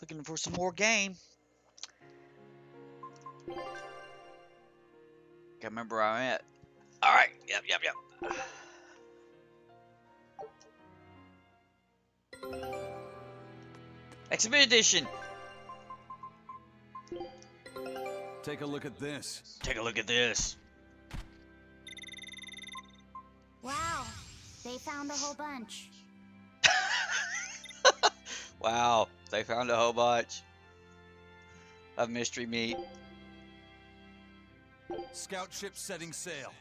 Looking for some more game. Can't remember where I'm at. Alright, yep. Exhibit edition. Take a look at this. Take a look at this. Wow, they found a whole bunch. Wow, they found a whole bunch of mystery meat. Scout ship setting sail.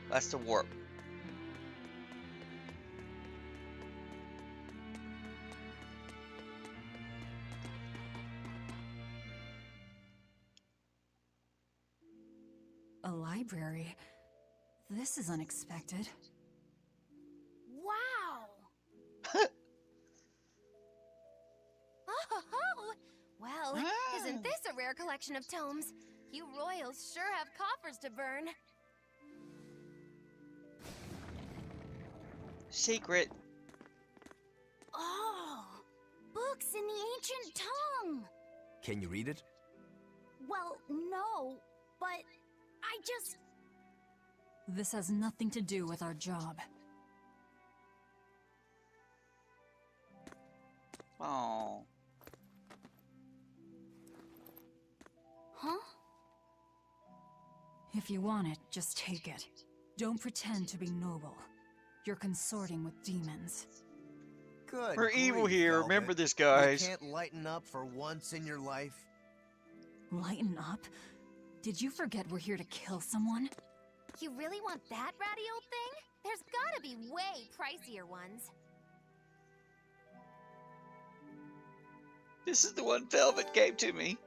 That's the warp. A library? This is unexpected. Wow! Oh, well, isn't this a rare collection of tomes? You royals sure have coffers to burn. Secret. Oh, books in the ancient tongue. Can you read it? Well, no, but I just... This has nothing to do with our job. Oh. Huh? If you want it, just take it. Don't pretend to be noble. You're consorting with demons. Good. We're evil grief, here. Velvet. Remember this, guys. You can't lighten up for once in your life? Lighten up? Did you forget we're here to kill someone? You really want that ratty old thing? There's gotta be way pricier ones. This is the one Velvet gave to me.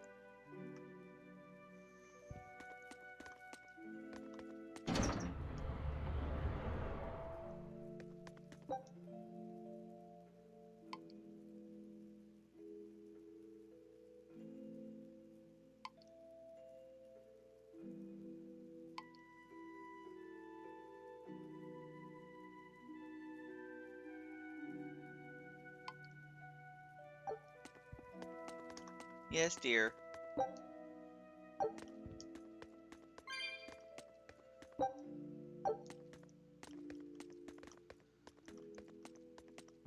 Yes, dear.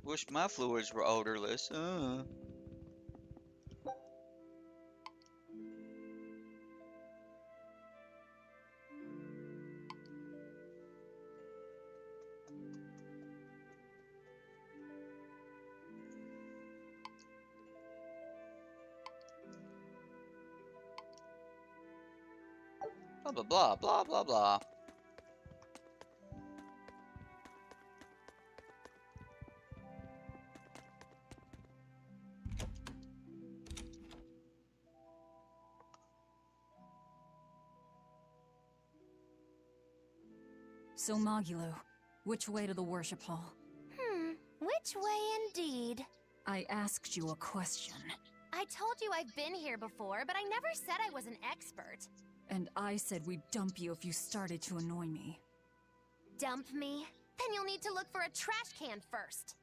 Wish my fluids were odorless. Blah blah blah blah blah blah. So Magilou, which way to the worship hall? Which way indeed? I asked you a question. I told you I've been here before, but I never said I was an expert. And I said we'd dump you if you started to annoy me. Dump me? Then you'll need to look for a trash can first.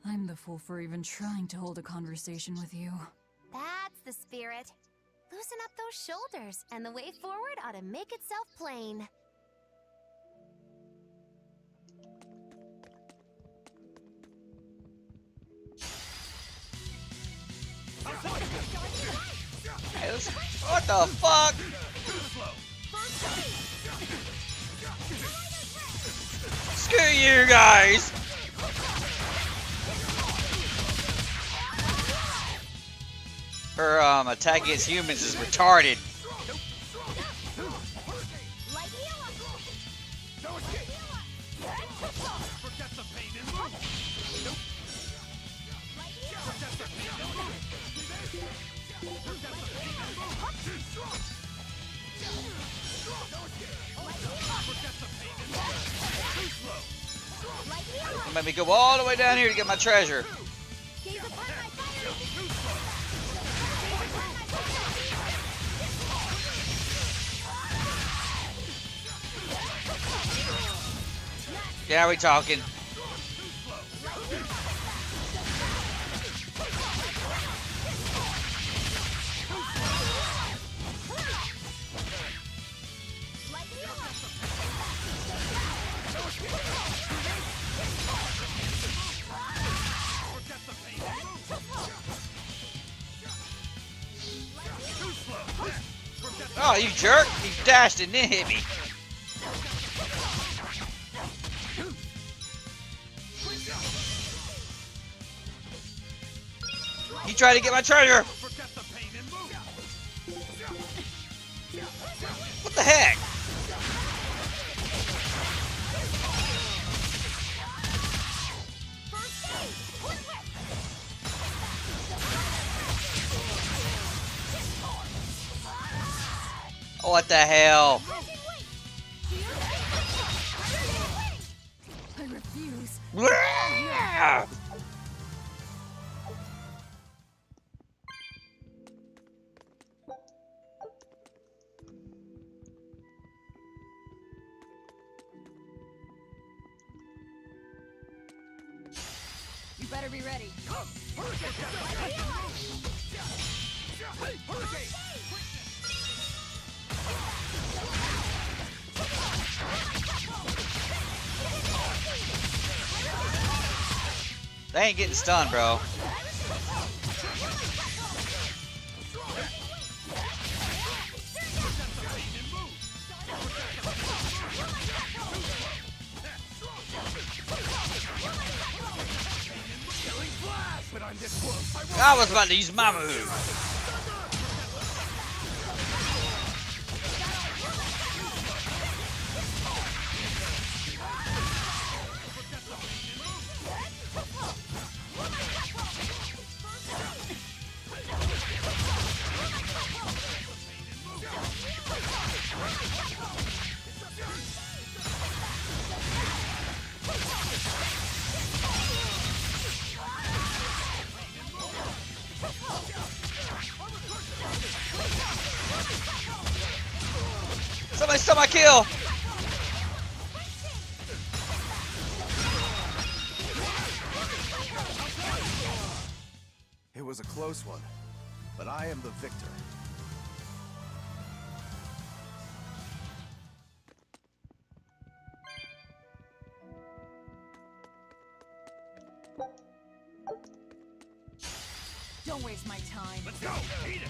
I'm the fool for even trying to hold a conversation with you. That's the spirit. Loosen up those shoulders, and the way forward ought to make itself plain. Hey, what the fuck? Screw you guys! Her attack against humans is retarded. You made me go all the way down here to get my treasure. Yeah, we talking. Oh, you jerk! You dashed and then hit me. You tried to get my treasure! What the heck? What the hell? I refuse. You better be ready. They ain't getting stunned, bro. I was about to use my move. Somebody stole my kill! It was a close one, but I am the victor. Don't waste my time. Let's go! Eat it!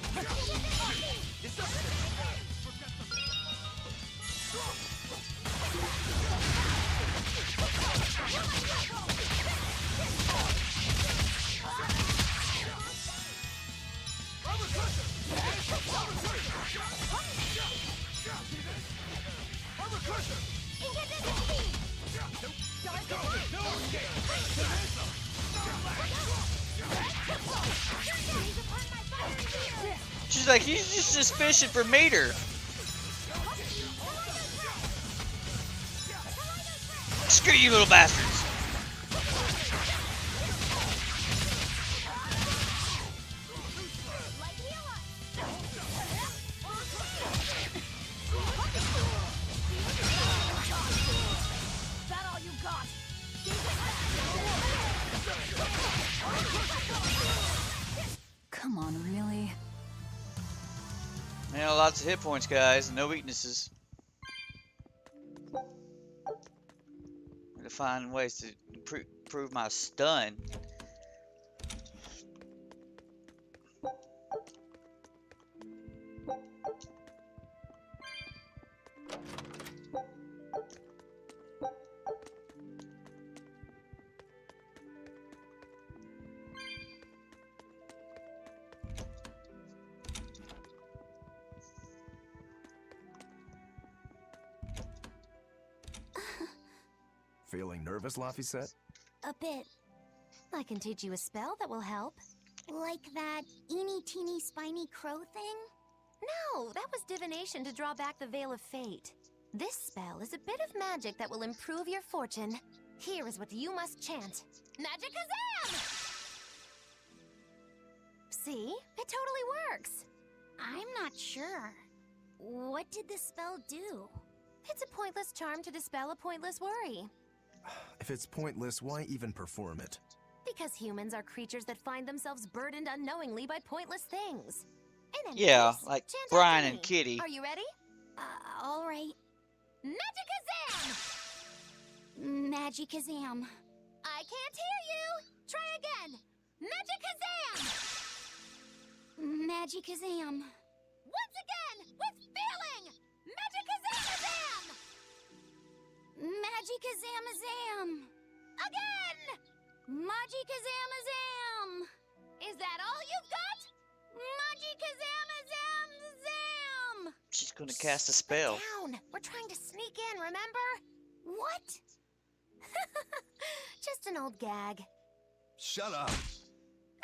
She's like, he's just suspicious for meter. Screw you, little bastards. Come on, really? You know, lots of hit points, guys, no weaknesses. To find ways to improve my stun. Feeling nervous, Laphicet? A bit. I can teach you a spell that will help. Like that eeny-teeny spiny crow thing? No, that was divination to draw back the Veil of Fate. This spell is a bit of magic that will improve your fortune. Here is what you must chant. Magicazam! See? It totally works. I'm not sure. What did the spell do? It's a pointless charm to dispel a pointless worry. If it's pointless, why even perform it? Because humans are creatures that find themselves burdened unknowingly by pointless things. In any Yeah, case, like chant Brian after and me. Kitty. Are you ready? All right. Magikazam! Magikazam. I can't hear you! Try again! Magikazam! Magikazam. Once again, with feeling! Magikazamazam! Magikazamazam! Again! Magikazamazam! Is that all you've got? Magikazamazam! She's gonna cast a Put spell. down! We're trying to sneak in, remember? What? Just an old gag. Shut up.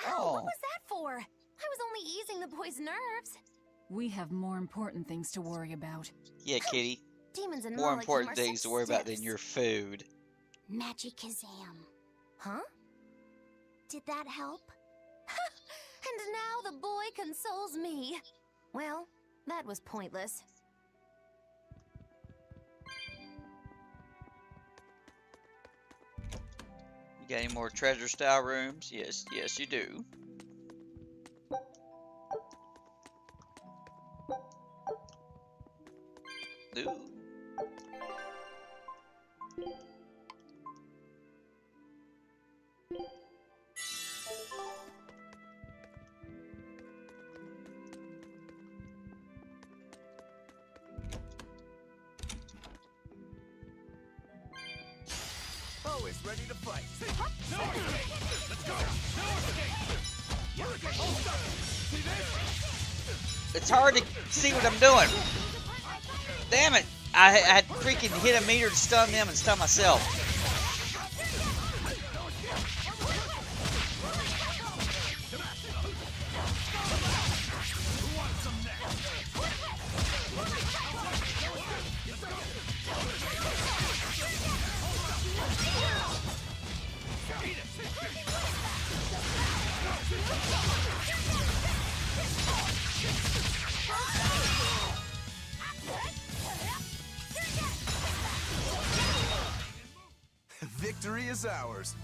Ow, what was that for? I was only easing the boy's nerves. We have more important things to worry about. Yeah, Kitty. Demons and More Mollycum important are things such to worry about than stiffs. your food. Magikazam. Huh? Did that help? And now the boy consoles me. Well, that was pointless. You got any more treasure style rooms? Yes, yes you do. Ooh. Always ready to fight. No escape! Let's go! No escape! See this? It's hard to see what I'm doing. Damn it! I had freaking hit a meter to stun them and stun myself. Victory is ours.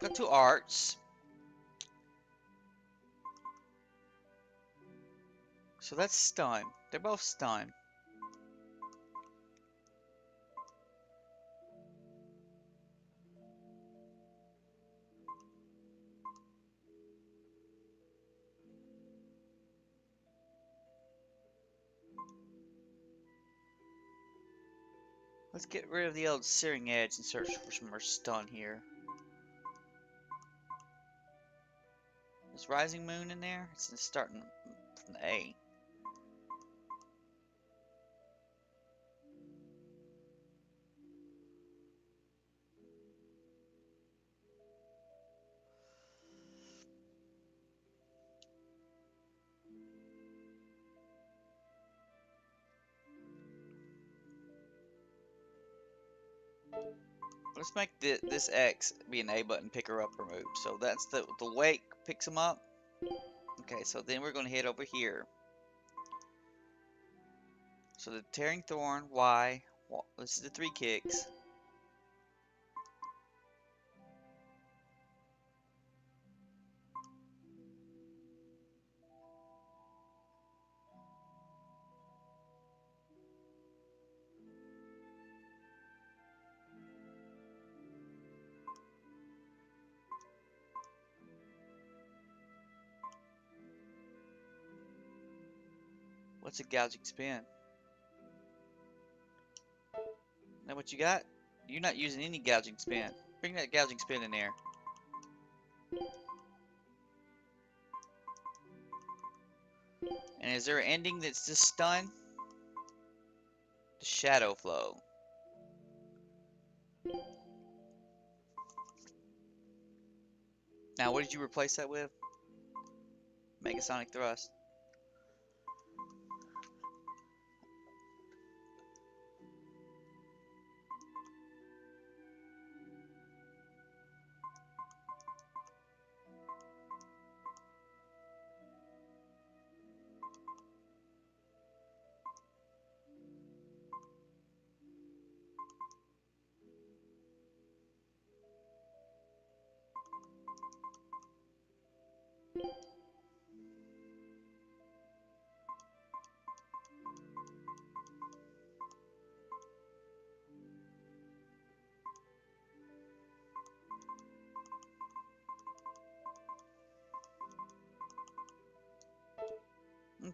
Go to arts. So that's stun. They're both stun. Let's get rid of the old searing edge and search for some more stun here. Is Rising Moon in there? It's starting from the A. Let's make this X be an A button, pick her up, remove. So that's the wake picks them up. Okay, so then we're going to head over here. So the Tearing Thorn, Y, this is the 3 kicks. What's a gouging spin? That what you got? You're not using any gouging spin. Bring that gouging spin in there. And is there an ending that's just stun? The Shadow Flow. Now, what did you replace that with? Megasonic Thrust.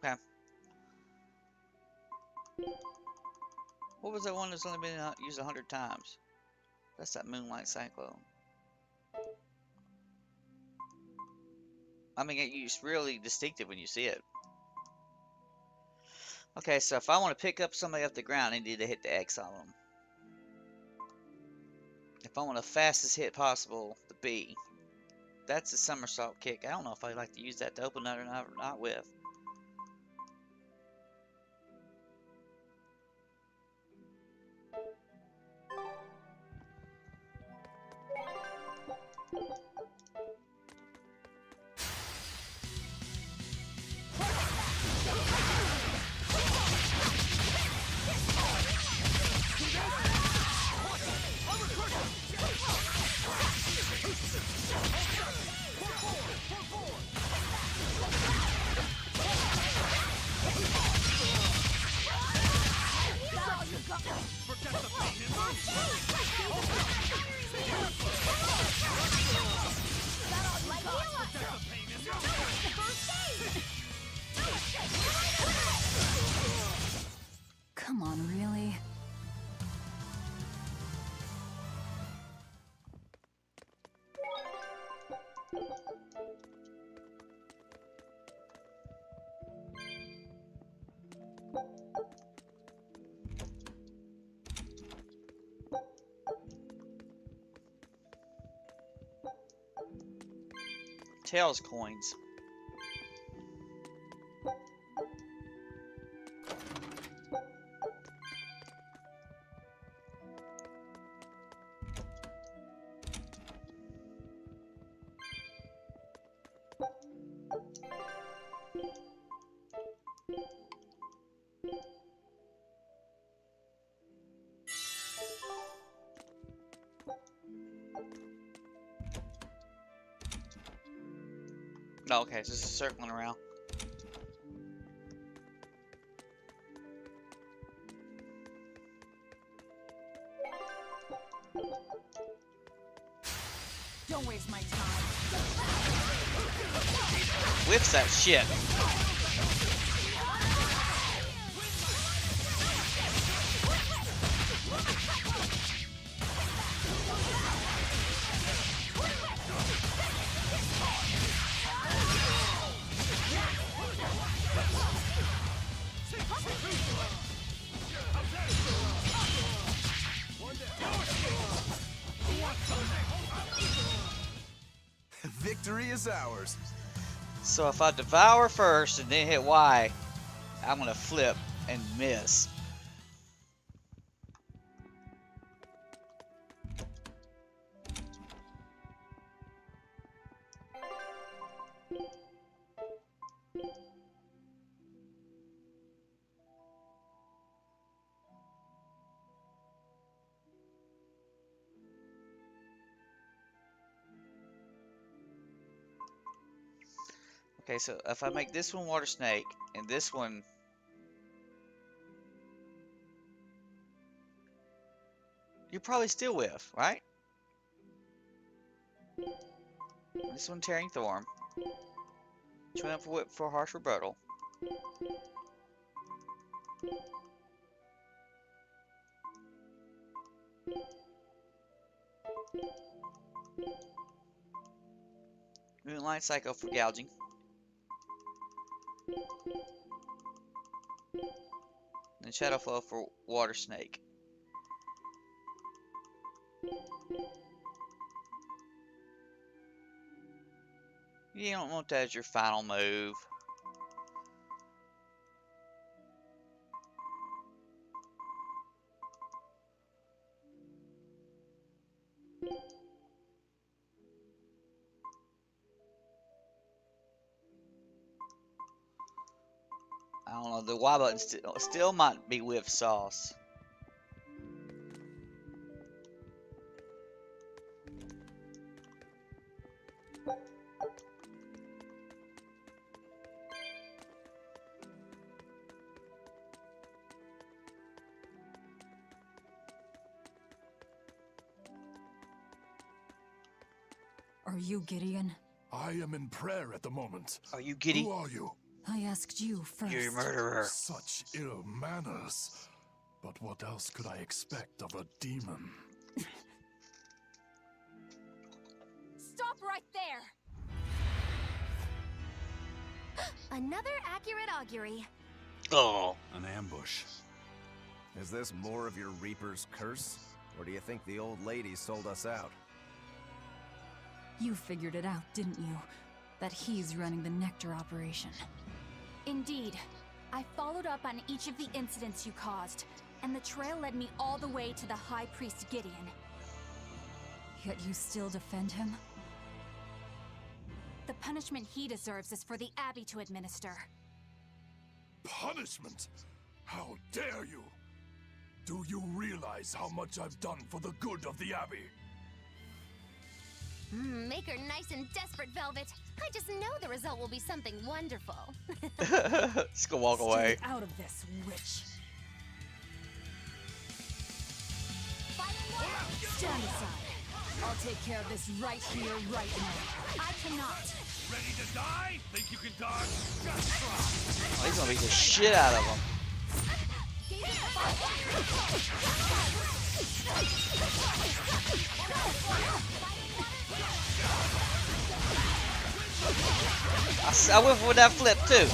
Okay. What was that one that's only been used 100 times? That's that Moonlight Cyclone. I mean, it's really distinctive when you see it. Okay, so if I want to pick up somebody off the ground, I need to hit the X on them. If I want the fastest hit possible, the B. That's a somersault kick. I don't know if I'd like to use that to open that or not with. Come on, really? Tails coins. No, okay, it's just circling around. Don't waste my time. Whips that shit. Victory is ours. So if I devour first and then hit Y, I'm gonna flip and miss. Okay, so if I make this one water snake and this one you probably still whiff, right? This one tearing thorn. Twin up for whip for harsh rebuttal. Moonlight Psycho for gouging. And Shadow Flow for water snake. You don't want that as your final move. I don't know, the Y button still might be with sauce. Are you Gideon? I am in prayer at the moment. Are you giddy? Who are you? I asked you first. You murderer. Such ill manners. But what else could I expect of a demon? Stop right there! Another accurate augury. Oh. An ambush. Is this more of your Reaper's curse? Or do you think the old lady sold us out? You figured it out, didn't you? That he's running the Nectar operation. Indeed. I followed up on each of the incidents you caused, and the trail led me all the way to the High Priest Gideon. Yet you still defend him? The punishment he deserves is for the Abbey to administer. Punishment? How dare you? Do you realize how much I've done for the good of the Abbey? Make her nice and desperate, Velvet. I just know the result will be something wonderful. Just go walk away. Stay out of this, witch. Stand aside. I'll take care of this right here, right now. I cannot. Ready to die? Think you can dodge? Just try. Oh, he's gonna beat the shit out of him. I went for that flip too.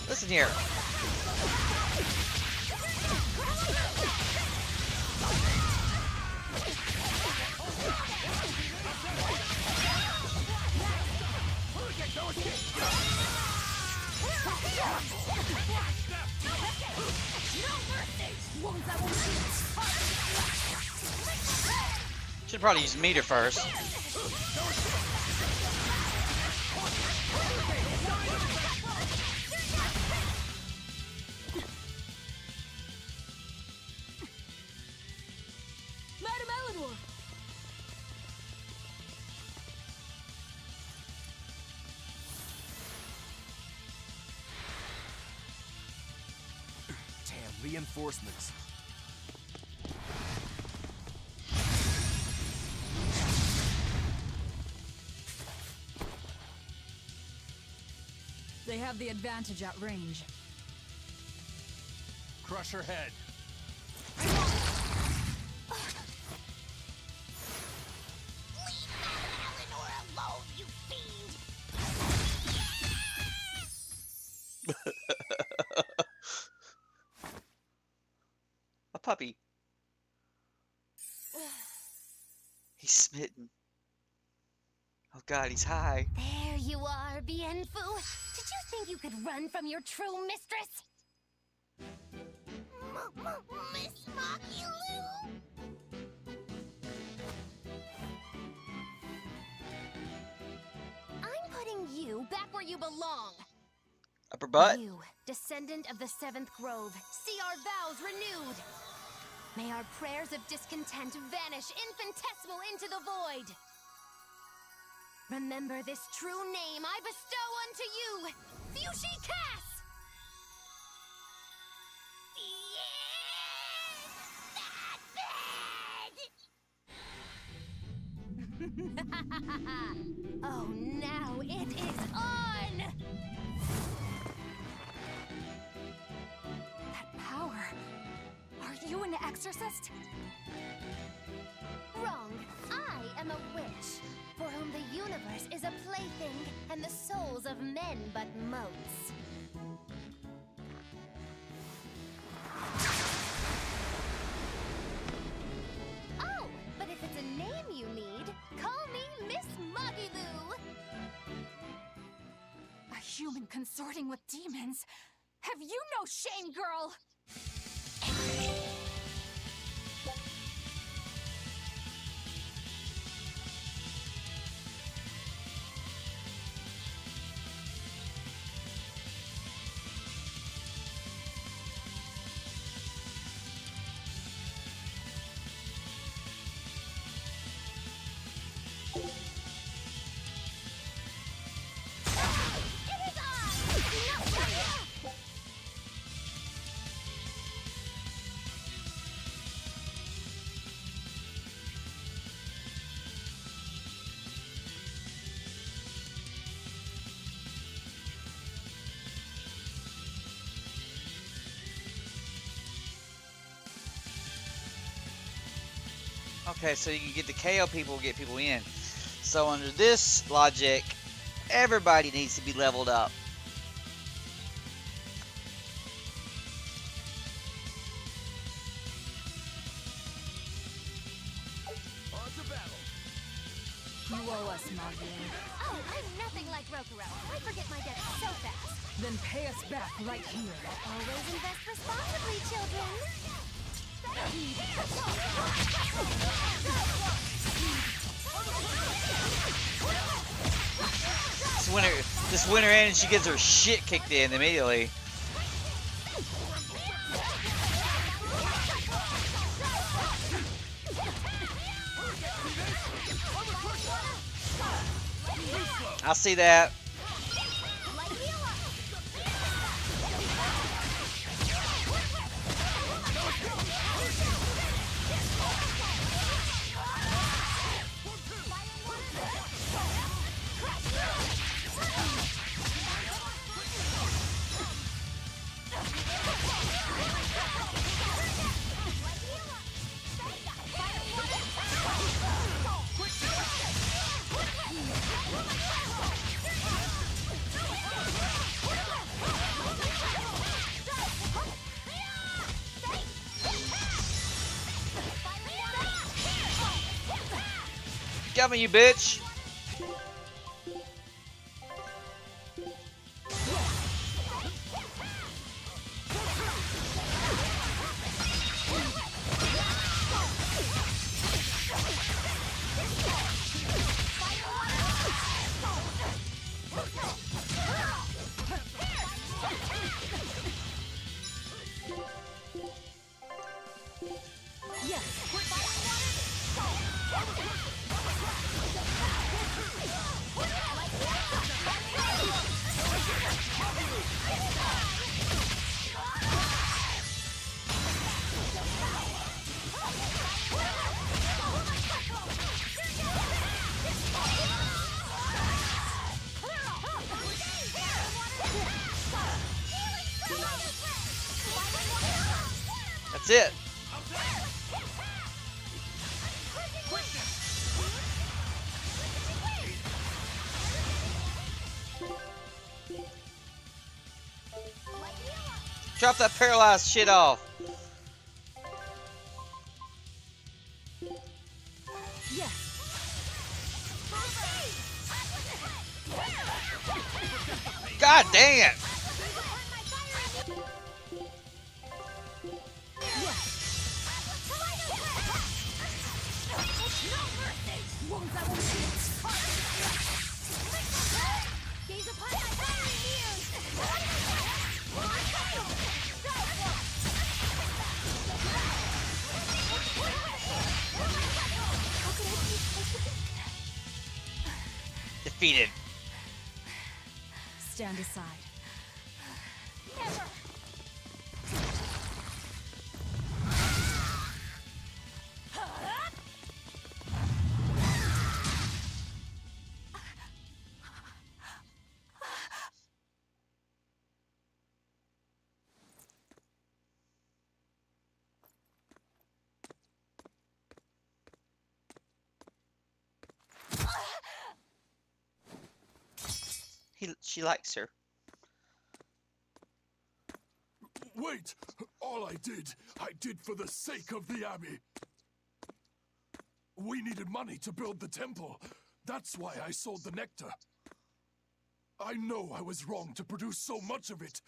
Listen here. Should probably use meter first. Madam Eleanor! Damn, reinforcements. They have the advantage at range. Crush her head. A puppy. He's smitten. Oh god, he's high. There you are, Bienfu. Did you think you could run from your true mistress? Miss Magilou? I'm putting you back where you belong. Upper butt. You, descendant of the Seventh Grove, see our vows renewed. May our prayers of discontent vanish infinitesimal into the void. Remember this true name I bestow unto you, Fushi Cass! Oh, now it is on! That power. Are you an exorcist? Wrong. I am a witch, for whom the universe is a plaything, and the souls of men but motes. Oh, but if it's a name you need, call me Miss Magilou. A human consorting with demons? Have you no shame, girl? Okay, so you can get the KO people, get people in. So under this logic, everybody needs to be leveled up. On to battle. You owe us, Magilou. Oh, I'm nothing like Rokuro. I forget my debt so fast. Then pay us back right here. Always invest responsibly, children. This winter ends and she gets her shit kicked in immediately. I see that. Got me, you bitch. That's it. Drop that paralyzed shit off. God dang it! Defeated. Stand aside. She likes her. Wait! All I did for the sake of the Abbey. We needed money to build the temple. That's why I sold the nectar. I know I was wrong to produce so much of it,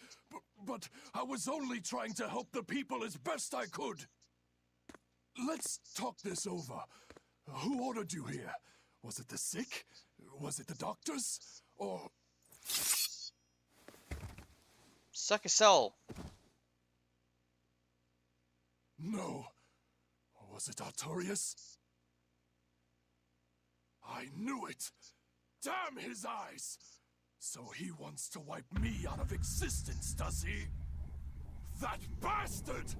but I was only trying to help the people as best I could. Let's talk this over. Who ordered you here? Was it the sick? Was it the doctors? Or... Suck a soul. No. Was it Artorias? I knew it! Damn his eyes! So he wants to wipe me out of existence, does he? That bastard!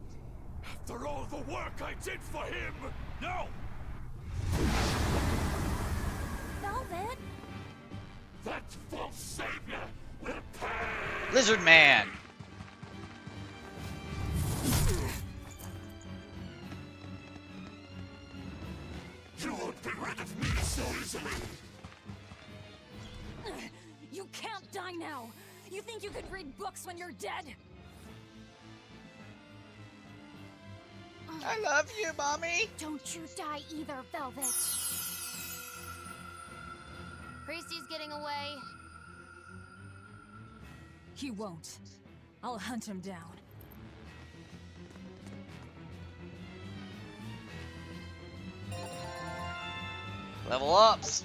After all the work I did for him! No! Velvet? That false savior will pay! Lizard Man. to me. You can't die now! You think you could read books when you're dead? I love you, Mommy. Don't you die either, Velvet. Priesty's getting away. He won't. I'll hunt him down. Level ups.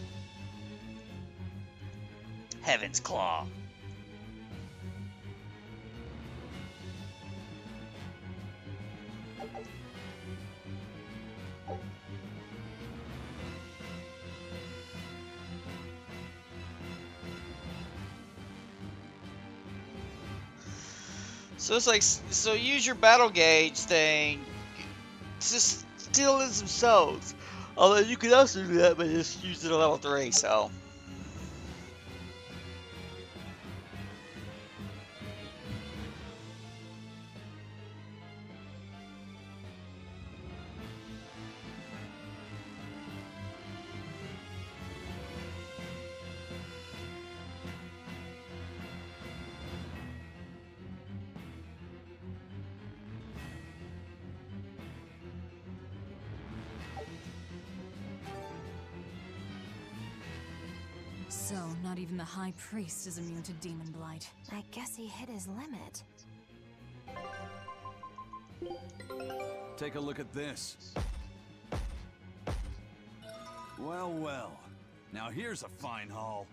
Heaven's Claw. So it's like, so use your battle gauge thing to steal in some souls. Although you could also do that by just using a level 3, so. So, not even the High Priest is immune to demon blight. I guess he hit his limit. Take a look at this. Well, well. Now here's a fine haul.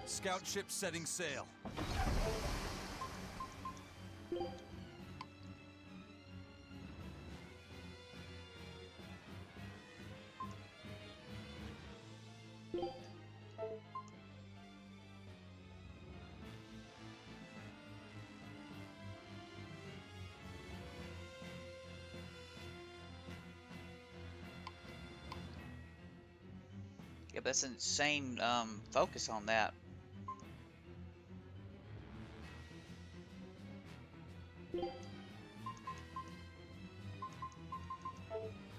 Scout ship setting sail. Yeah, that's insane focus on that.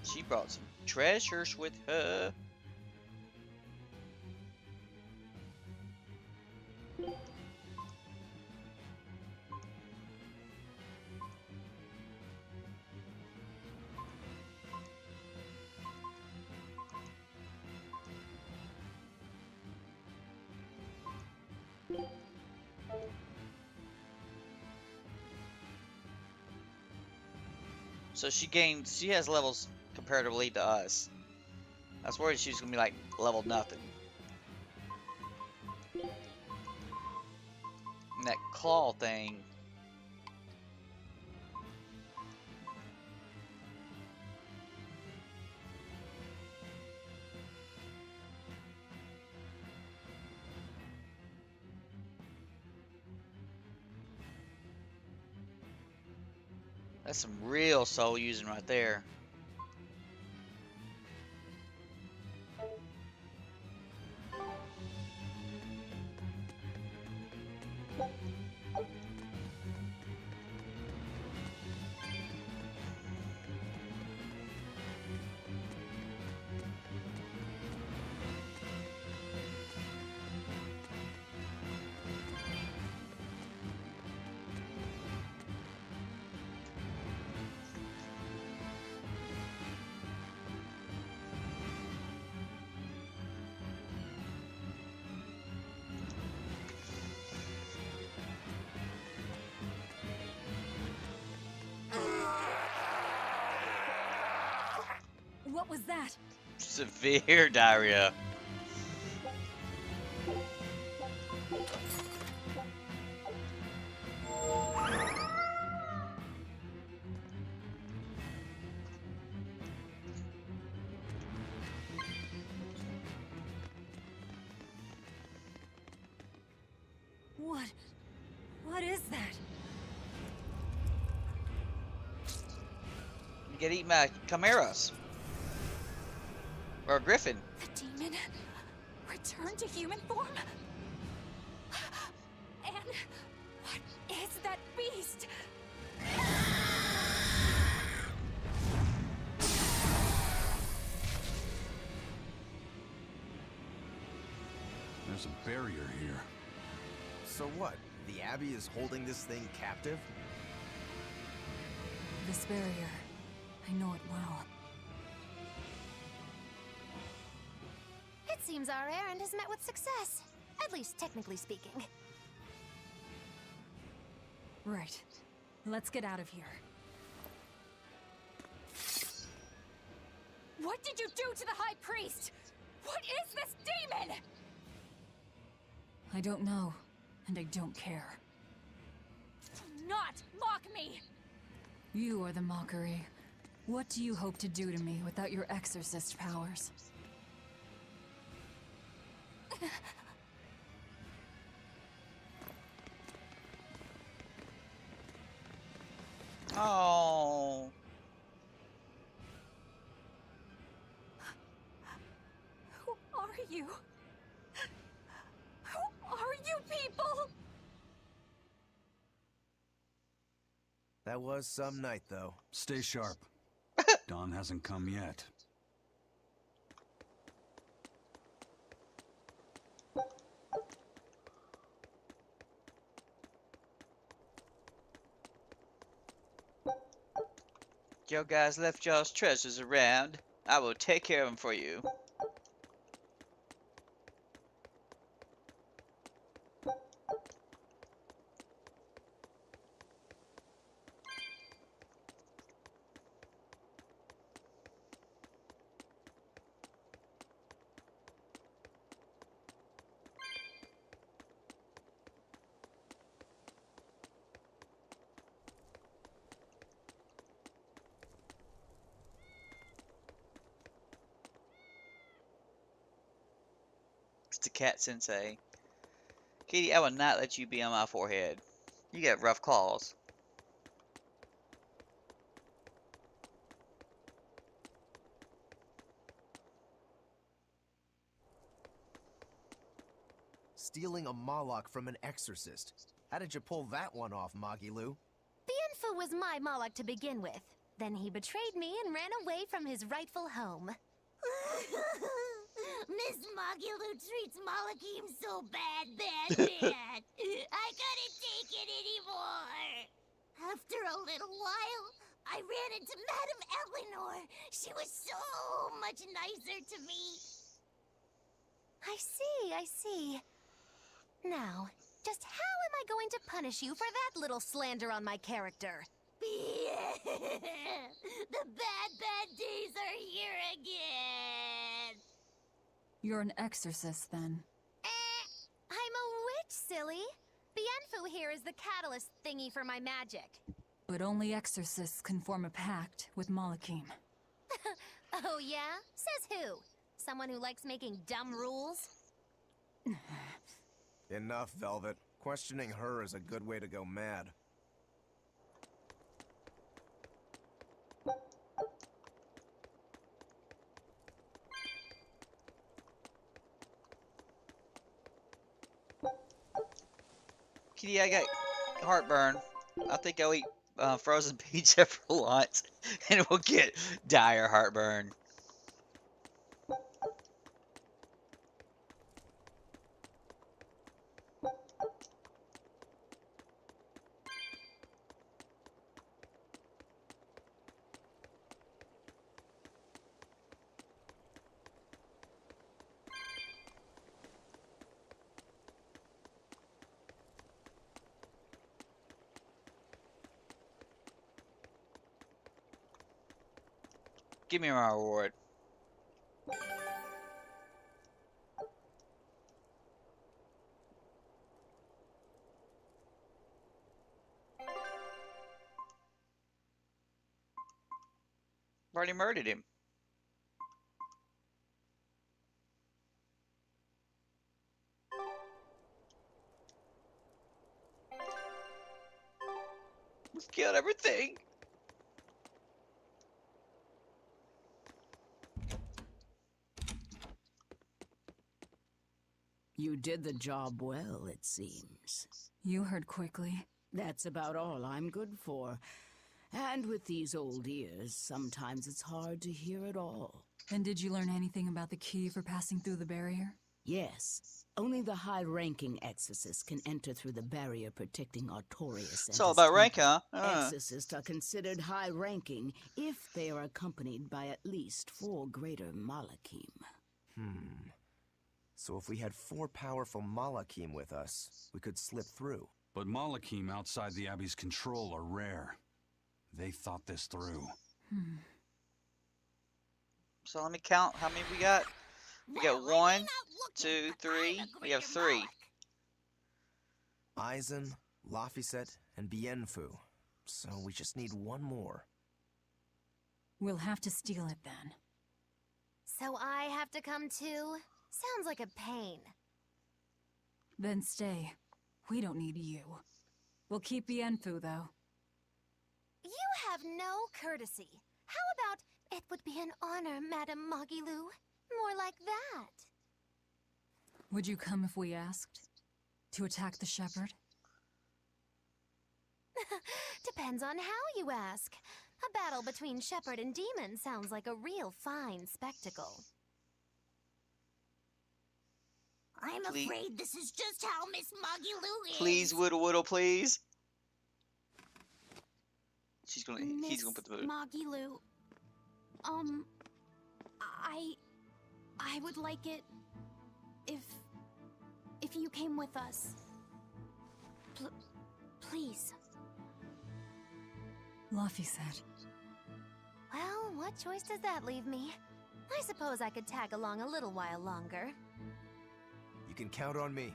She brought some treasures with her. So she has levels comparatively to us. I was worried she was gonna be like level nothing. And that claw thing. That's some real soul using right there. What was that? Severe diarrhea. What is that? You get eaten by chimeras. Or a griffin. The demon returned to human form? there's a barrier here. So what? The Abbey is holding this thing captive? This barrier, I know it well. It seems our errand has met with success. At least technically speaking. Right. Let's get out of here. What did you do to the High Priest? What is this demon? I don't know, and I don't care. Do not mock me! You are the mockery. What do you hope to do to me without your exorcist powers? Oh. Who are you? Who are you people? That was some night, though. Stay sharp. Dawn hasn't come yet. Your guys left y'all's treasures around. I will take care of them for you. It's the cat sensei. Kitty, I will not let you be on my forehead. You got rough claws. Stealing a Moloch from an exorcist. How did you pull that one off, Magilou? Bienfu was my Moloch to begin with. Then he betrayed me and ran away from his rightful home. Miss Magilou treats Malachim so bad. I couldn't take it anymore. After a little while, I ran into Madame Eleanor. She was so much nicer to me. I see. Now, just how am I going to punish you for that little slander on my character? The bad days are here again. You're an exorcist, then. I'm a witch, silly. Bienfu here is the catalyst thingy for my magic. But only exorcists can form a pact with Malachim. Oh yeah? Says who? Someone who likes making dumb rules? Enough, Velvet. Questioning her is a good way to go mad. Kitty, I got heartburn. I think I'll eat frozen pizza for lunch, and we'll get dire heartburn. Give me my reward. Already murdered him. We've killed everything. You did the job well, it seems. You heard quickly. That's about all I'm good for. And with these old ears, sometimes it's hard to hear it all. And did you learn anything about the key for passing through the barrier? Yes. Only the high-ranking exorcists can enter through the barrier protecting Artorias. It's all about rank, huh? Exorcists are considered high-ranking if they are accompanied by at least 4 greater Malachim. So if we had 4 powerful Malachim with us, we could slip through. But Malachim outside the Abbey's control are rare. They thought this through. So let me count how many we got. We got 1, 2, 3. We have 3. Aizen, Laphicet, and Bienfu. So we just need 1 more. We'll have to steal it then. So I have to come too? Sounds like a pain. Then stay. We don't need you. We'll keep Bienfu, though. You have no courtesy. How about, it would be an honor, Madame Magilou? More like that. Would you come if we asked? To attack the shepherd? Depends on how you ask. A battle between shepherd and demon sounds like a real fine spectacle. I'm afraid this is just how Miss Magilou is. Please, Woodle, please. He's gonna put the boot. Magilou. I would like it if you came with us. Please. Laphicet. Well, what choice does that leave me? I suppose I could tag along a little while longer. You can count on me.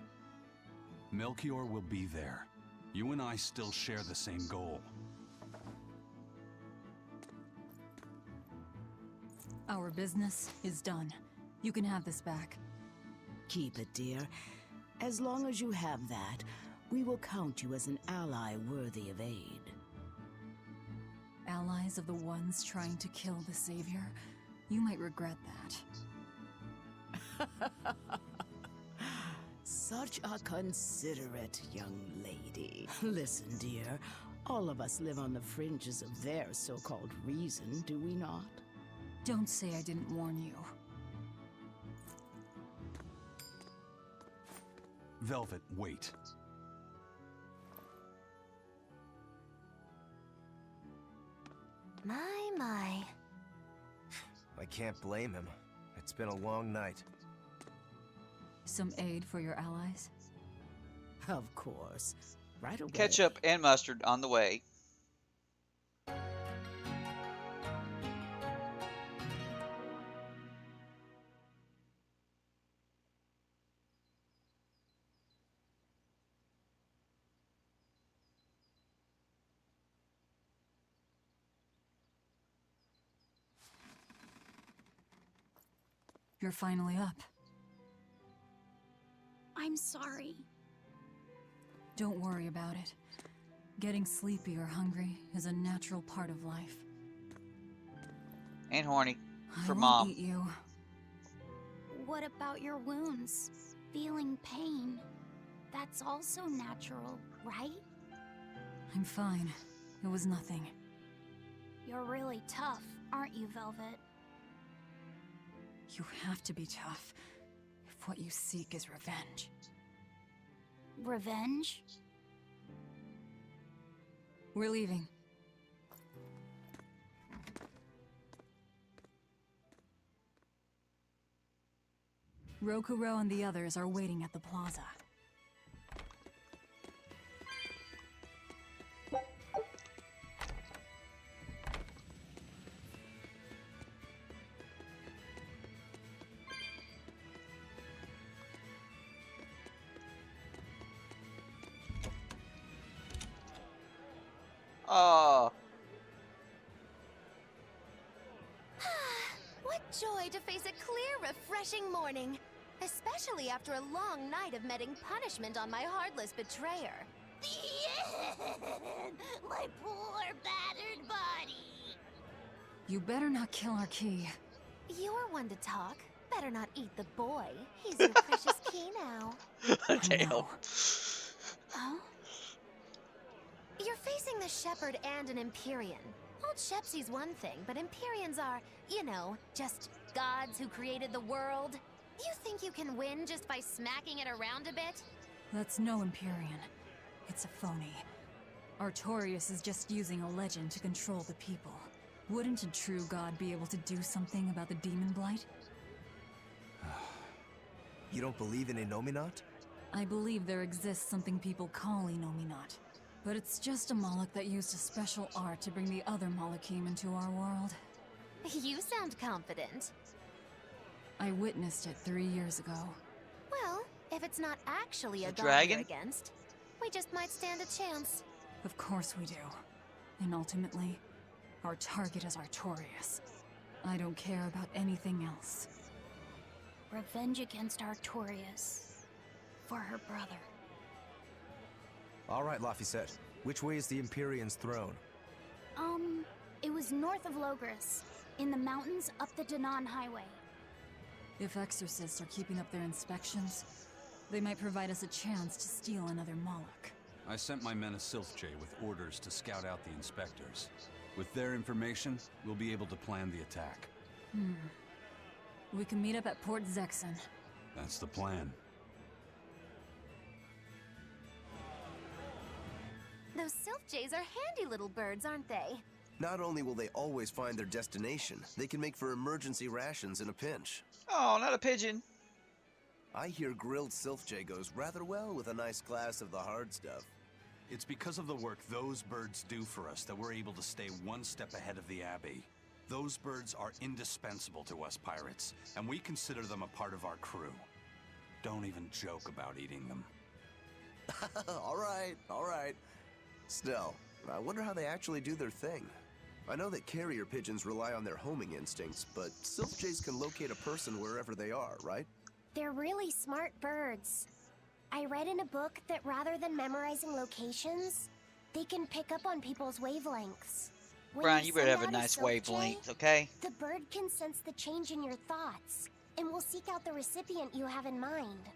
Melchior will be there. You and I still share the same goal. Our business is done. You can have this back. Keep it, dear. As long as you have that, we will count you as an ally worthy of aid. Allies of the ones trying to kill the Savior? You might regret that. Such a considerate young lady. Listen, dear, all of us live on the fringes of their so-called reason, do we not? Don't say I didn't warn you. Velvet, wait. My. I can't blame him. It's been a long night. Some aid for your allies? Of course. Right away. Ketchup and mustard on the way. You're finally up. I'm sorry. Don't worry about it. Getting sleepy or hungry is a natural part of life. And horny. For I won't Mom. eat you. What about your wounds? Feeling pain? That's also natural, right? I'm fine. It was nothing. You're really tough, aren't you, Velvet? You have to be tough if what you seek is revenge. Revenge? We're leaving. Rokuro and the others are waiting at the plaza. Oh, What joy to face a clear, refreshing morning. Especially after a long night of meting punishment on my heartless betrayer. My poor battered body. You better not kill our key. You're one to talk. Better not eat the boy. He's your precious key now. damn. No. Huh? You're facing the Shepherd and an Empyrean. Old Shepsy's one thing, but Empyreans are, you know, just gods who created the world. You think you can win just by smacking it around a bit? That's no Empyrean. It's a phony. Artorias is just using a legend to control the people. Wouldn't a true god be able to do something about the demon blight? You don't believe in Innominat? I believe there exists something people call Innominat. But it's just a Moloch that used a special art to bring the other Molochim into our world. You sound confident. I witnessed it 3 years ago. Well, if it's not actually a god dragon? you're against, we just might stand a chance. Of course we do. And ultimately, our target is Artorias. I don't care about anything else. Revenge against Artorias. For her brother. All right, Laphicet. Which way is the Empyrean's throne? It was north of Logris. In the mountains up the Danan Highway. If exorcists are keeping up their inspections, they might provide us a chance to steal another Moloch. I sent my men a Silphjay with orders to scout out the inspectors. With their information, we'll be able to plan the attack. We can meet up at Port Zexen. That's the plan. Those Silphjays are handy little birds, aren't they? Not only will they always find their destination, they can make for emergency rations in a pinch. Oh, not a pigeon. I hear grilled Silphjay goes rather well with a nice glass of the hard stuff. It's because of the work those birds do for us that we're able to stay one step ahead of the Abbey. Those birds are indispensable to us pirates, and we consider them a part of our crew. Don't even joke about eating them. All right. Still, I wonder how they actually do their thing. I know that carrier pigeons rely on their homing instincts, but Silphjays can locate a person wherever they are, right? They're really smart birds. I read in a book that rather than memorizing locations, they can pick up on people's wavelengths. When Brian, you better send have a out nice Silphjay, wavelength, okay? The bird can sense the change in your thoughts, and will seek out the recipient you have in mind.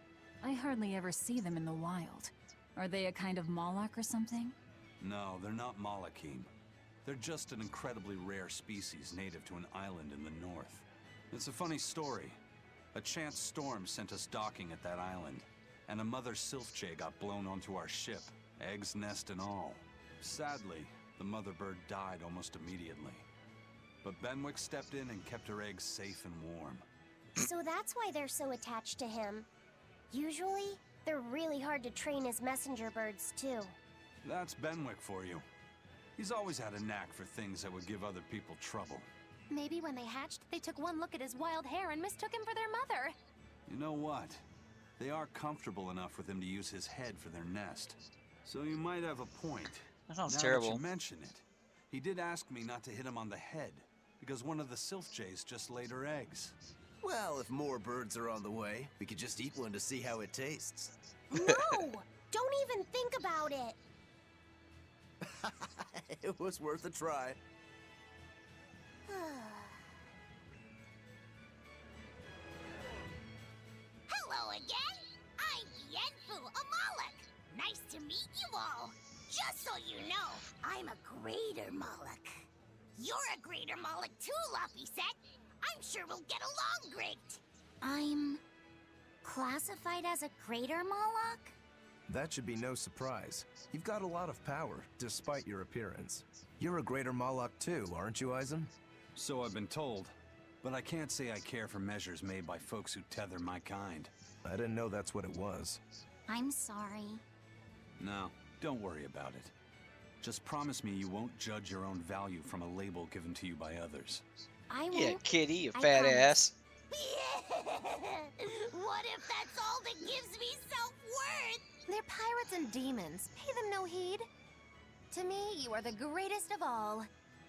I hardly ever see them in the wild. Are they a kind of Moloch or something? No, they're not Molochim. They're just an incredibly rare species native to an island in the north. It's a funny story. A chance storm sent us docking at that island, and a mother Silphjay got blown onto our ship, eggs, nest, and all. Sadly, the mother bird died almost immediately. But Benwick stepped in and kept her eggs safe and warm. So that's why they're so attached to him. Usually, they're really hard to train as messenger birds, too. That's Benwick for you. He's always had a knack for things that would give other people trouble. Maybe when they hatched, they took one look at his wild hair and mistook him for their mother. You know what? They are comfortable enough with him to use his head for their nest. So you might have a point. That sounds Now terrible. that you mention it, he did ask me not to hit him on the head, because one of the Silphjays just laid her eggs. Well, if more birds are on the way, we could just eat one to see how it tastes. No! Don't even think about it! It was worth a try. Hello again! I'm Yenfu, a Moloch! Nice to meet you all! Just so you know, I'm a greater Moloch. You're a greater Moloch too, Laphicet! I'm sure we'll get along great! I'm classified as a greater Moloch? That should be no surprise. You've got a lot of power, despite your appearance. You're a greater Moloch too, aren't you, Eisen? So I've been told, but I can't say I care for measures made by folks who tether my kind. I didn't know that's what it was. I'm sorry. No, don't worry about it. Just promise me you won't judge your own value from a label given to you by others. I won't. Yeah, kitty, you I fat promise. ass. What if that's all that gives me self-worth? They're pirates and demons. Pay them no heed. To me, you are the greatest of all.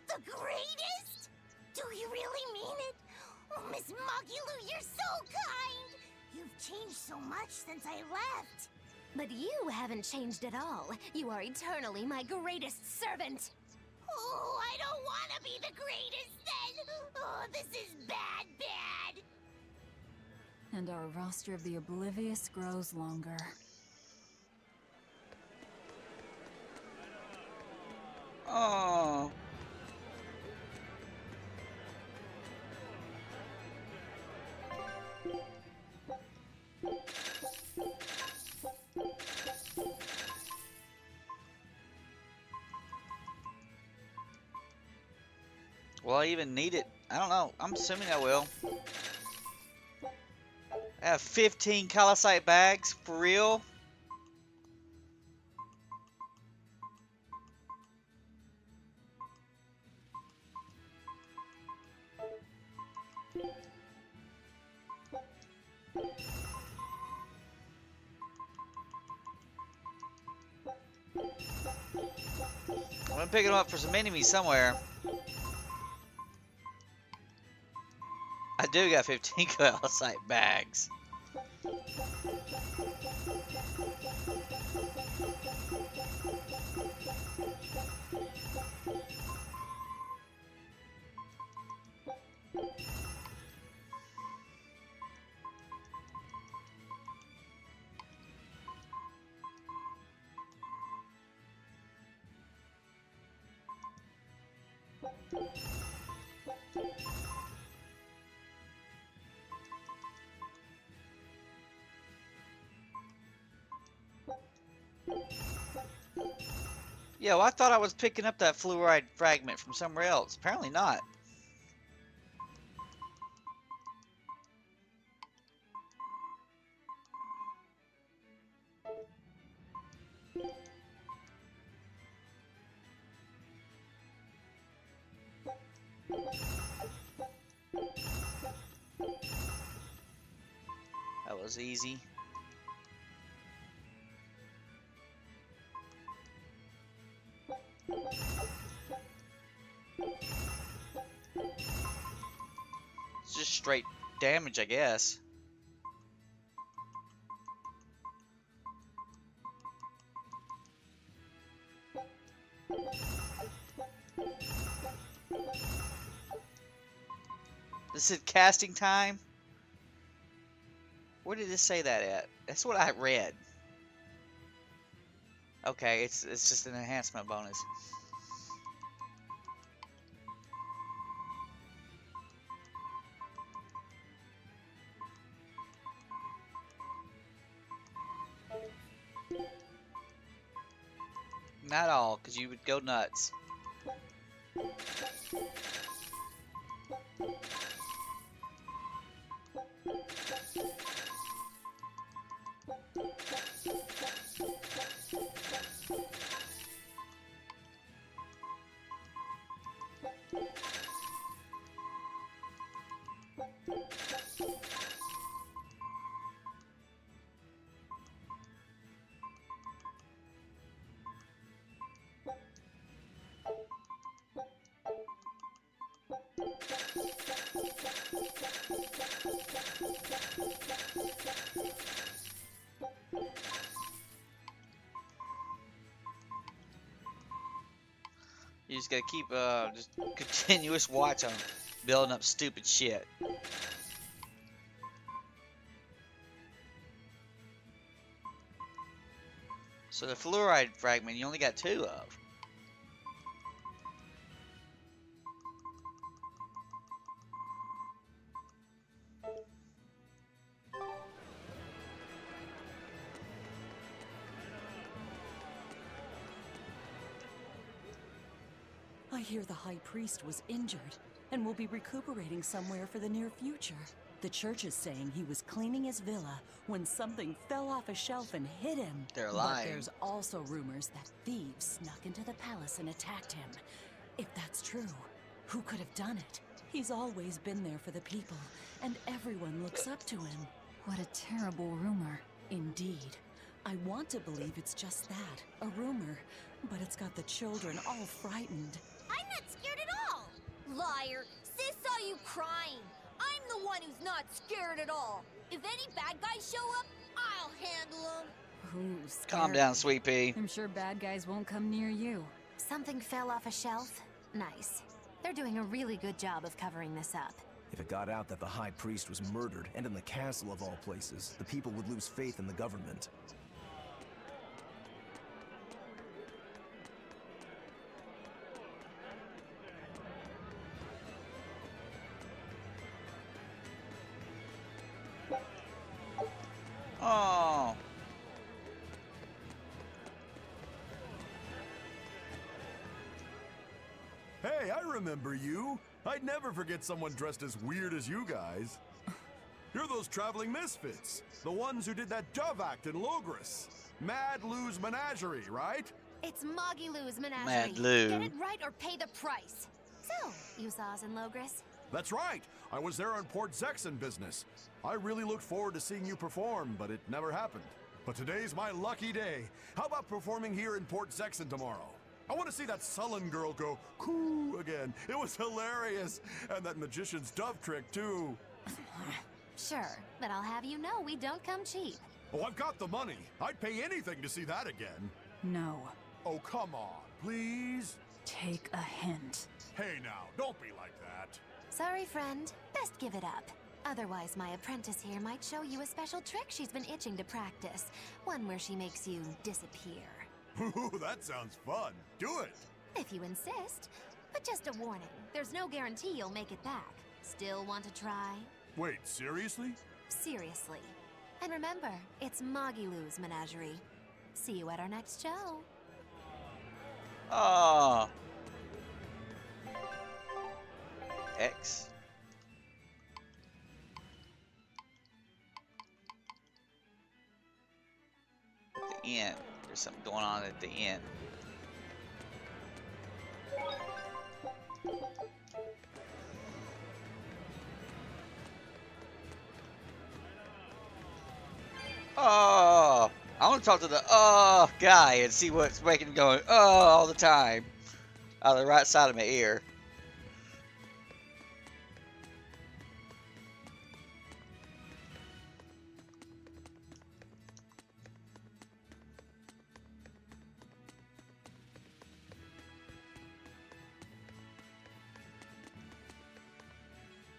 The greatest? Do you really mean it? Oh, Miss Magilou, you're so kind! You've changed so much since I left. But you haven't changed at all. You are eternally my greatest servant. Oh, I don't want to be the greatest then! Oh, this is bad. And our roster of the oblivious grows longer. Oh. Will I even need it? I don't know. I'm assuming I will. I have 15 calcite bags? For real? I'm gonna pick them up for some enemies somewhere. I do got 15 calcite bags. Yo, I thought I was picking up that fluoride fragment from somewhere else. Apparently not. That was easy. It's just straight damage, I guess. This is casting time? Where did it say that at? That's what I read. Okay, it's just an enhancement bonus. Not all, because you would go nuts. You just gotta keep just continuous watch on building up stupid shit. So the fluoride fragment you only got 2 of. I hear the High Priest was injured and will be recuperating somewhere for the near future. The church is saying he was cleaning his villa when something fell off a shelf and hit him. They're lying. But there's also rumors that thieves snuck into the palace and attacked him. If that's true, who could have done it? He's always been there for the people, and everyone looks up to him. What a terrible rumor. Indeed. I want to believe it's just that, a rumor, but it's got the children all frightened. I'm not scared at all! Liar! Sis saw you crying! I'm the one who's not scared at all! If any bad guys show up, I'll handle them! Who's Calm down, Sweet Pea. I'm sure bad guys won't come near you. Something fell off a shelf? Nice. They're doing a really good job of covering this up. If it got out that the High Priest was murdered, and in the castle of all places, the people would lose faith in the government. Oh. Hey, I remember you. I'd never forget someone dressed as weird as you guys. You're those traveling misfits. The ones who did that dove act in Logris. Mad Lou's Menagerie, right? It's Magilou's Menagerie. Mad Lou. Get it right or pay the price. So, you saw us in Logris? That's right. I was there on Port Zexon business. I really looked forward to seeing you perform, but it never happened. But today's my lucky day. How about performing here in Port Zexon tomorrow? I want to see that sullen girl go coo again. It was hilarious. And that magician's dove trick, too. Sure, but I'll have you know we don't come cheap. Oh, I've got the money. I'd pay anything to see that again. No. Oh, come on, please? Take a hint. Hey now, don't be like that. Sorry, friend. Best give it up. Otherwise, my apprentice here might show you a special trick she's been itching to practice. One where she makes you disappear. Ooh, that sounds fun. Do it. If you insist. But just a warning, there's no guarantee you'll make it back. Still want to try? Wait, seriously? Seriously. And remember, it's Magilou's Menagerie. See you at our next show. Oh. X. At the end. There's something going on at the end. Oh, I want to talk to the guy and see what's making him go all the time out of the right side of my ear.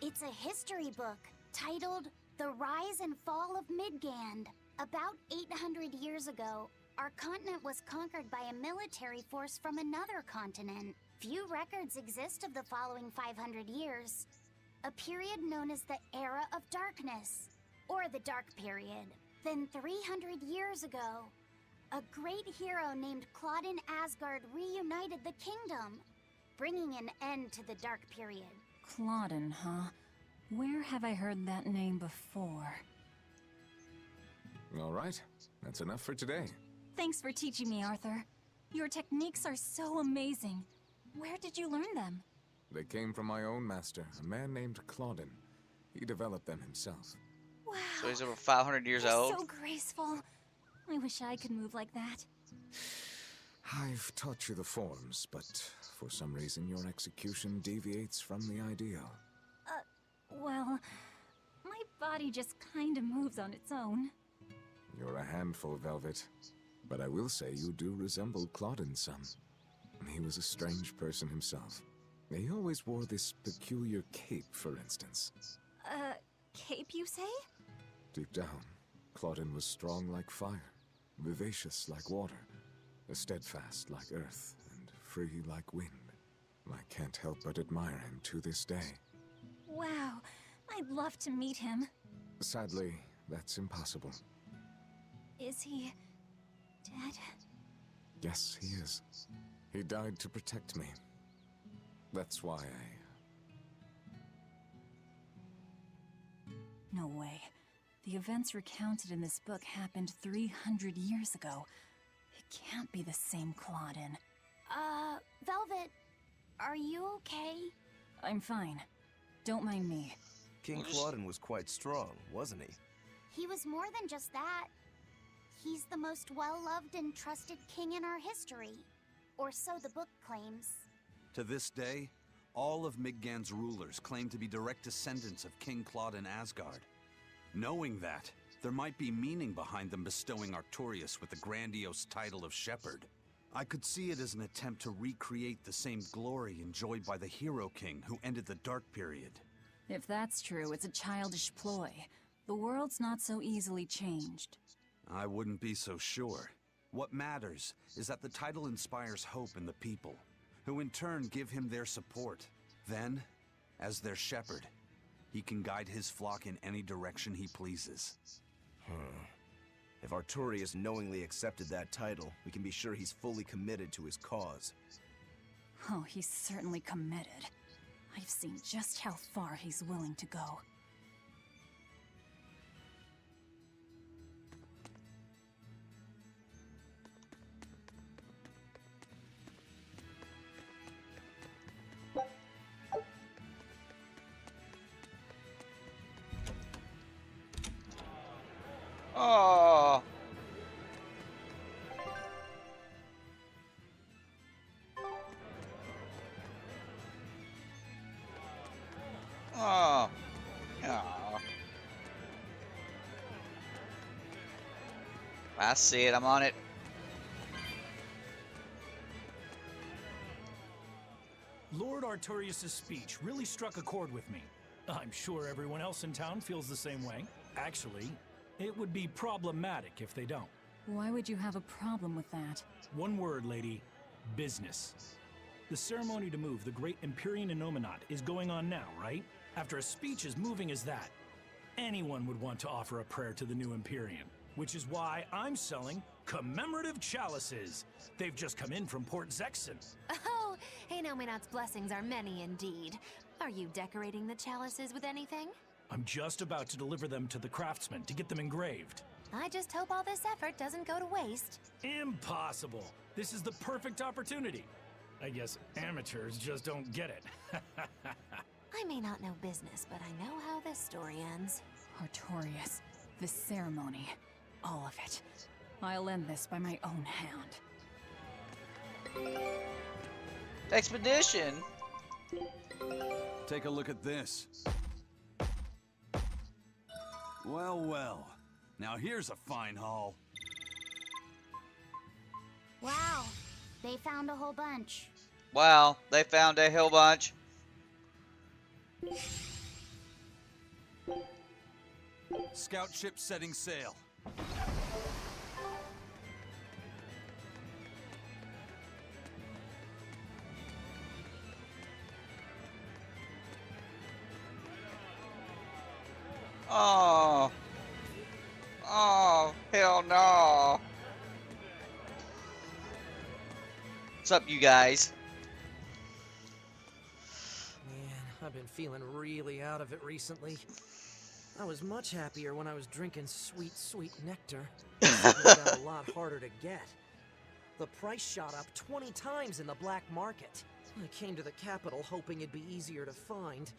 It's a history book titled The Rise and Fall of Midgand. About 800 years ago, our continent was conquered by a military force from another continent. Few records exist of the following 500 years. A period known as the Era of Darkness, or the Dark Period. Then 300 years ago, a great hero named Claudin Asgard reunited the kingdom, bringing an end to the Dark Period. Claudin, huh? Where have I heard that name before? All right, that's enough for today. Thanks for teaching me, Arthur. Your techniques are so amazing. Where did you learn them? They came from my own master, a man named Claudin. He developed them himself. Wow. So he's over 500 years You're old. so graceful. I wish I could move like that. I've taught you the forms, but for some reason your execution deviates from the ideal. Well, my body just kinda moves on its own. You're a handful, Velvet. But I will say you do resemble Claudin some. He was a strange person himself. He always wore this peculiar cape, for instance. Cape, you say? Deep down, Claudin was strong like fire, vivacious like water, steadfast like earth, and free like wind. I can't help but admire him to this day. Wow, I'd love to meet him. Sadly, that's impossible. Is he dead? Yes, he is. He died to protect me. That's why No way. The events recounted in this book happened 300 years ago. It can't be the same Claudin. Velvet, are you okay? I'm fine. Don't mind me. King Claudin was quite strong, wasn't he? He was more than just that. He's the most well-loved and trusted king in our history. Or so the book claims. To this day, all of Midgand's rulers claim to be direct descendants of King Claudin Asgard. Knowing that, there might be meaning behind them bestowing Artorius with the grandiose title of Shepherd. I could see it as an attempt to recreate the same glory enjoyed by the Hero King who ended the Dark Period. If that's true, it's a childish ploy. The world's not so easily changed. I wouldn't be so sure. What matters is that the title inspires hope in the people, who in turn give him their support. Then, as their shepherd, he can guide his flock in any direction he pleases. If Artorius knowingly accepted that title, we can be sure he's fully committed to his cause. Oh, he's certainly committed. I've seen just how far he's willing to go. Oh. Oh. Oh. I see it. I'm on it. Lord Artorius' speech really struck a chord with me. I'm sure everyone else in town feels the same way. Actually, it would be problematic if they don't. Why would you have a problem with that? One word, lady. Business. The ceremony to move the great Empyrean Innominat is going on now, right? After a speech as moving as that, anyone would want to offer a prayer to the new Empyrean. Which is why I'm selling commemorative chalices. They've just come in from Port Zexon. Oh, Innominat's blessings are many indeed. Are you decorating the chalices with anything? I'm just about to deliver them to the craftsman to get them engraved. I just hope all this effort doesn't go to waste. Impossible! This is the perfect opportunity. I guess amateurs just don't get it. I may not know business, but I know how this story ends. Artorius, this ceremony, all of it. I'll end this by my own hand. Expedition. Take a look at this. Well, well. Now here's a fine haul. Wow, they found a whole bunch. Wow, they found a whole bunch. Scout ship setting sail. Oh. Oh, hell no. What's up, you guys? Man, I've been feeling really out of it recently. I was much happier when I was drinking sweet, sweet nectar. It got a lot harder to get. The price shot up 20 times in the black market. I came to the capital hoping it'd be easier to find,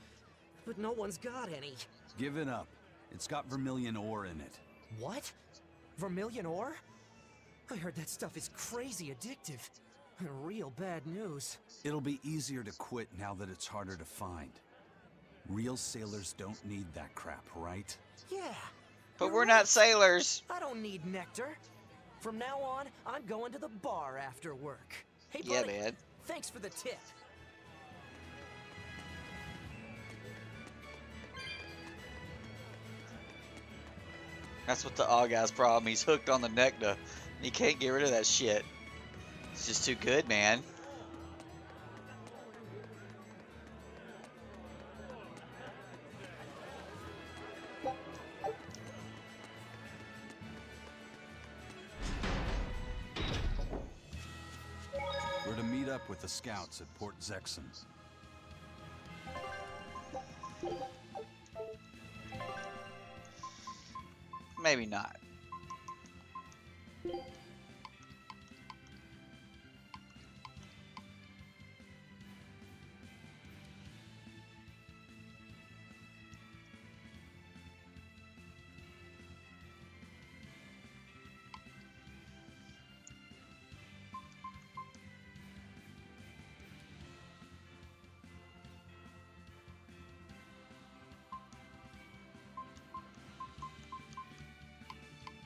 but no one's got any. Give it up. It's got vermilion ore in it. What? Vermilion ore? I heard that stuff is crazy addictive. Real bad news. It'll be easier to quit now that it's harder to find. Real sailors don't need that crap, right? Yeah. But we're not sailors. I don't need nectar. From now on, I'm going to the bar after work. Hey, buddy. Yeah, man. Thanks for the tip. That's what the odd guy's problem. He's hooked on the nectar. He can't get rid of that shit. It's just too good, man. We're to meet up with the scouts at Port Zexon. Maybe not.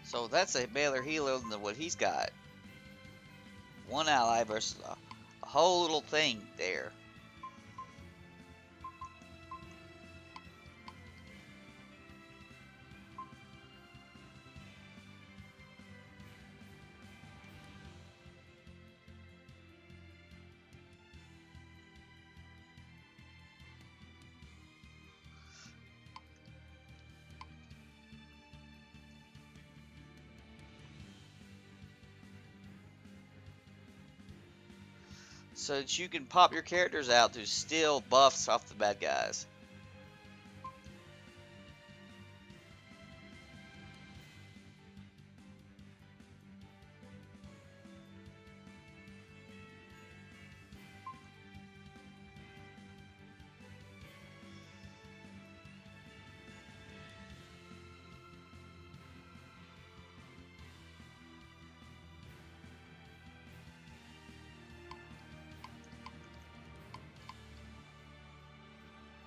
So that's a better healer than what he's got. One ally versus a whole little thing there. so that you can pop your characters out to steal buffs off the bad guys.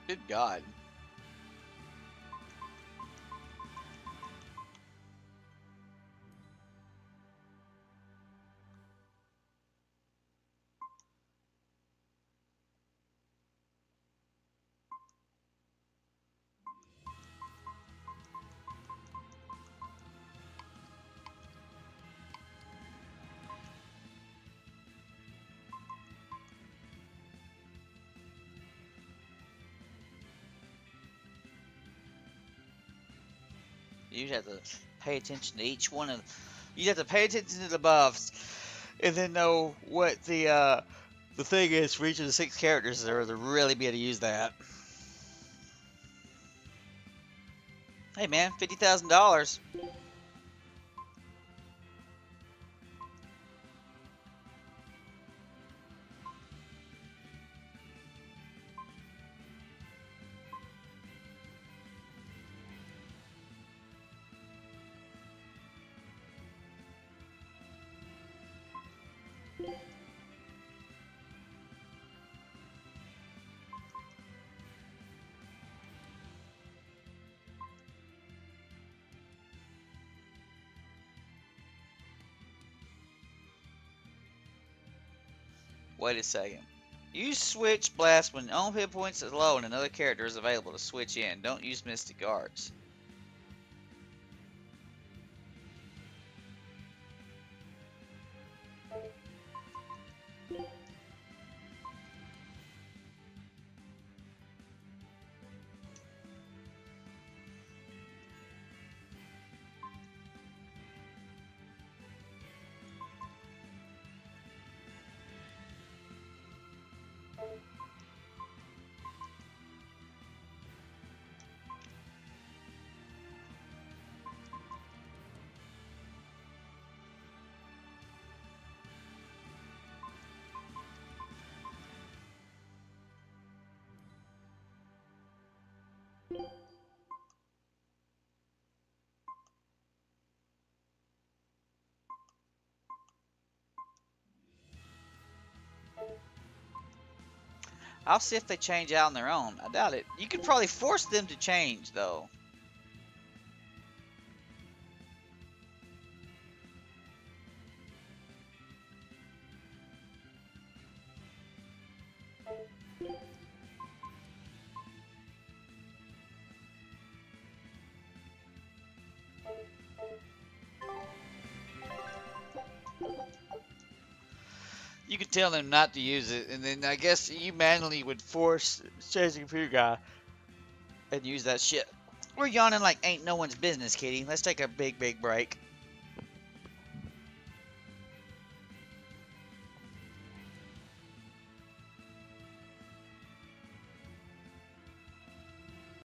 Good God. You'd have to pay attention to each one of. You'd have to pay attention to the buffs, and then know what the thing is for each of the 6 characters in order to really be able to use that. Hey man, $50,000. Wait a second. Use Switch Blast when own hit points is low and another character is available to switch in. Don't use Mystic Arts. I'll see if they change out on their own. I doubt it. You could probably force them to change, though. You could tell them not to use it, and then I guess you manually would force change the computer guy and use that shit. We're yawning like ain't no one's business, Kitty. Let's take a big break.